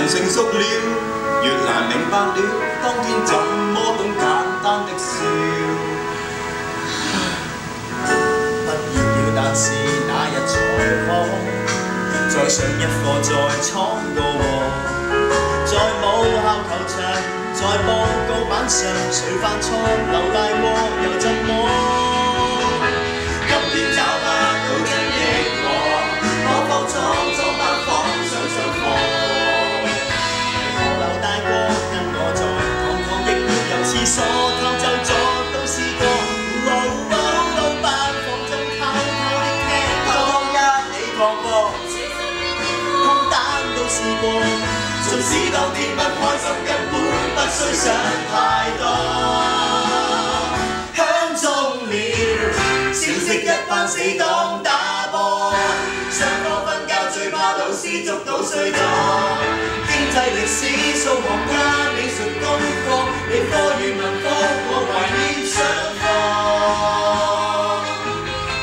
人成熟了，越難明白了，當天怎麼懂簡單的笑。畢業了，但是那日才可再上一課，再闖過禍。在母校球場，在報告板上，誰犯錯留大過，又怎麼？今天找不到真的我放縱坐班房上課。我留大過，因我在堂堂亦要遊廁所，偷走咗都試過。班房中偷偷的聽，偷一起放課，空蛋都試過。縱使當天不開心，根本不需想太多。響鐘了，小息一班死黨打波，上課瞓覺最怕老師捉到睡咗。經濟、歷史、數學加美術功課，理科與文科我懷念上課。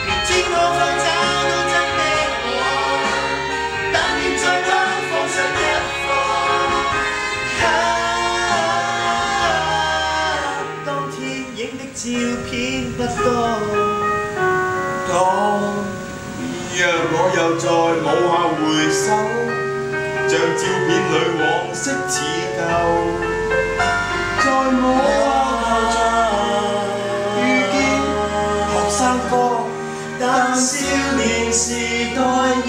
明知我想找到真的我，但願再剛放上一課。當天影的照片不多。若我又在母校回首，像照片裏往昔似舊，在母校遇見學生哥，但少年時代已